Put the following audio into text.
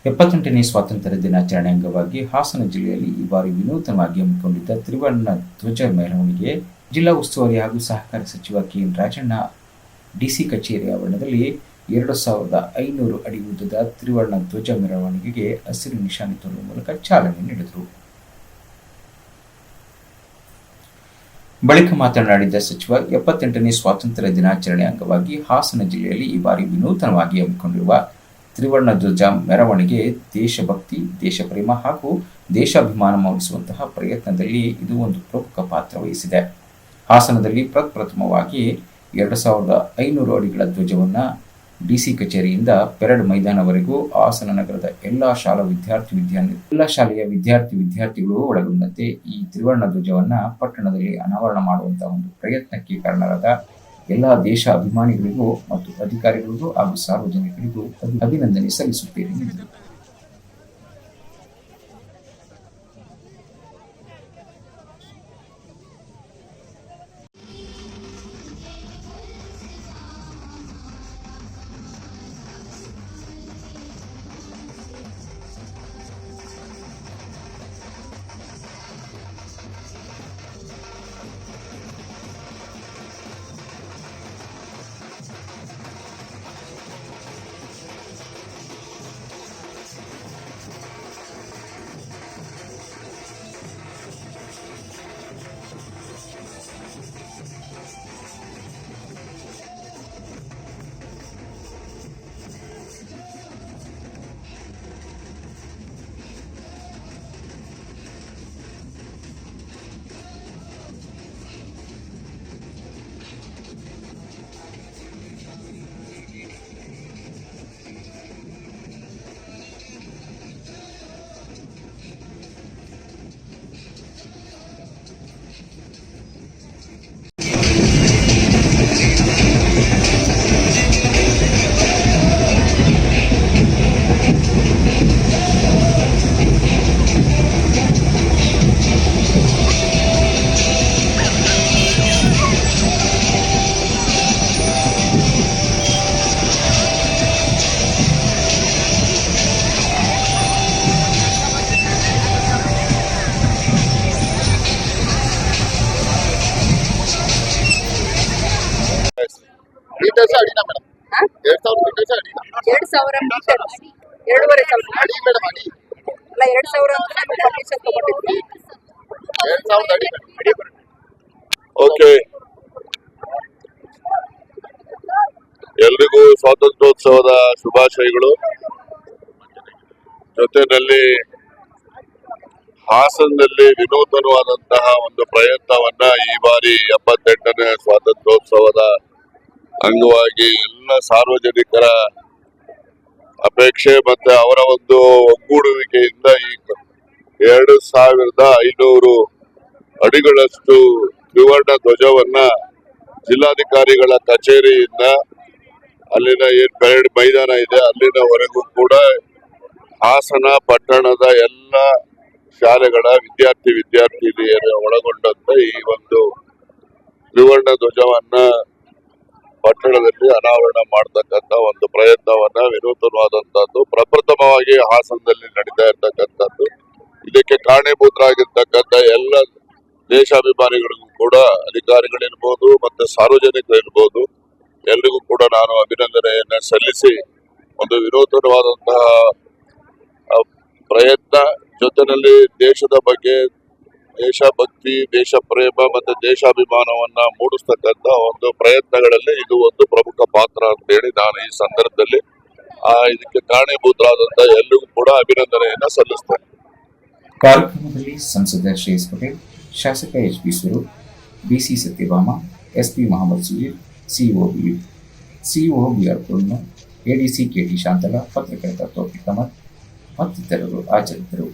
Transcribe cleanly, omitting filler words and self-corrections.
78ನೇ ಸ್ವಾತಂತ್ರ್ಯ ದಿನಾಚರಣೆ ಅಂಗವಾಗಿ ಹಾಸನ ಜಿಲ್ಲೆಯಲ್ಲಿ ಈ ಬಾರಿ ವಿನೂತನವಾಗಿ ಹಮ್ಮಿಕೊಂಡಿದ್ದ ತ್ರಿವರ್ಣ ಧ್ವಜ ಮೆರವಣಿಗೆ ಜಿಲ್ಲಾ ಉಸ್ತುವಾರಿ ಹಾಗೂ ಸಹಕಾರ ಸಚಿವ ಕೆಎನ್ ರಾಜಣ್ಣ ಡಿಸಿ ಕಚೇರಿ ಆವರಣದಲ್ಲಿ 2500 ಅಡಿ ಉದ್ದದ ತ್ರಿವರ್ಣ ಧ್ವಜ ಮೆರವಣಿಗೆಗೆ ಹಸಿರು ನಿಶಾನೆ ತೋರುವ ಮೂಲಕ ಚಾಲನೆ ನೀಡಿದರು. ಬಳಿಕ ಮಾತನಾಡಿದ ಸಚಿವ 78ನೇ ಸ್ವಾತಂತ್ರ್ಯ ದಿನಾಚರಣೆ ಅಂಗವಾಗಿ ಹಾಸನ ಜಿಲ್ಲೆಯಲ್ಲಿ ಈ ಬಾರಿ ವಿನೂತನವಾಗಿ ಹಮ್ಮಿಕೊಂಡಿರುವ ತ್ರಿವರ್ಣ ಧ್ವಜ ಮೆರವಣಿಗೆ ದೇಶಭಕ್ತಿ, ದೇಶಪ್ರೇಮ ಹಾಗೂ ದೇಶಾಭಿಮಾನ ಮೂಡಿಸುವಂತಹ ಪ್ರಯತ್ನದಲ್ಲಿ ಇದು ಒಂದು ಪ್ರಮುಖ ಪಾತ್ರ ವಹಿಸಿದೆ. ಹಾಸನದಲ್ಲಿ ಪ್ರಪ್ರಥಮವಾಗಿ 2500 ಅಡಿಗಳ ಧ್ವಜವನ್ನು ಡಿಸಿ ಕಚೇರಿಯಿಂದ ಪೆರೇಡ್ ಮೈದಾನವರೆಗೂ ಹಾಸನ ನಗರದ ಎಲ್ಲಾ ಶಾಲೆಯ ವಿದ್ಯಾರ್ಥಿಗಳು ಒಳಗೊಂಡಂತೆ ಈ ತ್ರಿವರ್ಣ ಧ್ವಜವನ್ನು ಪಟ್ಟಣದಲ್ಲಿ ಅನಾವರಣ ಮಾಡುವಂತಹ ಒಂದು ಪ್ರಯತ್ನಕ್ಕೆ ಕಾರಣರಾದ ಎಲ್ಲ ದೇಶ ಅಭಿಮಾನಿಗಳಿಗೂ ಮತ್ತು ಅಧಿಕಾರಿಗಳಿಗೂ ಹಾಗೂ ಸಾರ್ವಜನಿಕರಿಗೂ ಅಭಿನಂದನೆ ಸಲ್ಲಿಸುತ್ತೇನೆ ಎಂದರು. ಮೀಟರ್ಸ್ ಅಡಿನಾ ಮೇಡಮ್? 2000 ಮೀಟರ್ಸ್ ಅಡಿನಾ? 2000 ಮೀಟರ್ 2500 ಅಡಿ ಮೇಡಮ್, ಅಡಿ ಅಲ್ಲ 2000 ಅಂತ ನಾವು ಪರ್ಮಿಷನ್ ತಗೊಂಡಿದ್ವಿ. 2000 ಅಡಿ ಮೇಡಮ್. ಓಕೆ, ಎಲ್ರಿಗೂ ಸ್ವಾತಂತ್ರ್ಯೋತ್ಸವದ ಶುಭಾಶಯಗಳು. ಜೊತೆಯಲ್ಲಿ ಹಾಸನದಲ್ಲಿ ವಿನೂತನವಾದಂತಹ ಒಂದು ಪ್ರಯತ್ನವನ್ನ ಈ ಬಾರಿ 78ನೇ ಸ್ವಾತಂತ್ರ್ಯೋತ್ಸವದ ಅಂಗವಾಗಿ ಎಲ್ಲ ಸಾರ್ವಜನಿಕರ ಅಪೇಕ್ಷೆ ಮತ್ತೆ ಅವರ ಒಂದು ಒಗ್ಗೂಡುವಿಕೆಯಿಂದ ಈ 2500 ಅಡಿಗಳಷ್ಟು ತ್ರಿವರ್ಣ ಧ್ವಜವನ್ನ ಜಿಲ್ಲಾಧಿಕಾರಿಗಳ ಕಚೇರಿಯಿಂದ ಅಲ್ಲಿನ ಏನ್ ಪೆರೇಡ್ ಮೈದಾನ ಇದೆ ಅಲ್ಲಿನವರೆಗೂ ಕೂಡ ಹಾಸನ ಪಟ್ಟಣದ ಎಲ್ಲ ಶಾಲೆಗಳ ವಿದ್ಯಾರ್ಥಿನಿಯರ ಒಳಗೊಂಡಂತ ಈ ಒಂದು ತ್ರಿವರ್ಣ ಧ್ವಜವನ್ನ ಪಟ್ಟಣದಲ್ಲಿ ಅನಾವರಣ ಮಾಡತಕ್ಕಂತ ಒಂದು ಪ್ರಯತ್ನವನ್ನ ವಿನೂತನವಾದಂತದ್ದು ಪ್ರಪ್ರಥಮವಾಗಿ ಹಾಸನದಲ್ಲಿ ನಡೀತಾ ಇರ್ತಕ್ಕಂಥದ್ದು. ಇದಕ್ಕೆ ಕಾರಣೀಭೂತರಾಗಿರ್ತಕ್ಕಂಥ ಎಲ್ಲ ದೇಶಾಭಿಮಾನಿಗಳಿಗೂ ಕೂಡ ಅಧಿಕಾರಿಗಳಿರ್ಬೋದು ಮತ್ತೆ ಸಾರ್ವಜನಿಕರಿರ್ಬೋದು ಎಲ್ರಿಗೂ ಕೂಡ ನಾನು ಅಭಿನಂದನೆಯನ್ನ ಸಲ್ಲಿಸಿ ಒಂದು ವಿನೂತನವಾದಂತಹ ಪ್ರಯತ್ನ ಜೊತೆಯಲ್ಲಿ ದೇಶದ ಬಗ್ಗೆ ದೇಶಭಕ್ತಿ, ದೇಶ ಪ್ರೇಮ ಮತ್ತೆ ದೇಶಾಭಿಮಾನವನ್ನ ಮೂಡಿಸ್ತಕ್ಕಂಥ ಒಂದು ಪ್ರಯತ್ನಗಳಲ್ಲಿ ಇದು ಒಂದು ಪ್ರಮುಖ ಪಾತ್ರ ಅಂತ ಹೇಳಿ ನಾನು ಈ ಸಂದರ್ಭದಲ್ಲಿ ಇದಕ್ಕೆ ಕಾರಣೀಭೂತರಾದಂತ ಎಲ್ಲರಿಗೂ ಕೂಡ ಅಭಿನಂದನೆಯನ್ನ ಸಲ್ಲಿಸ್ತೇನೆ. ಕಾರ್ಯಕ್ರಮದಲ್ಲಿ ಸಂಸದ ಶ್ರೇಯಸ್ ಪಟೇಲ್, ಶಾಸಕ H B. Swaroop, B C Satyabhama, SP Mohammed Sujeer, CEO B R. Poorna, ADC K T. Shantala, ಪತ್ರಕರ್ತ ತೌಫಿಕ್ ಅಹಮದ್ ಮತ್ತಿತರರು ಹಾಜರಿದ್ದರು.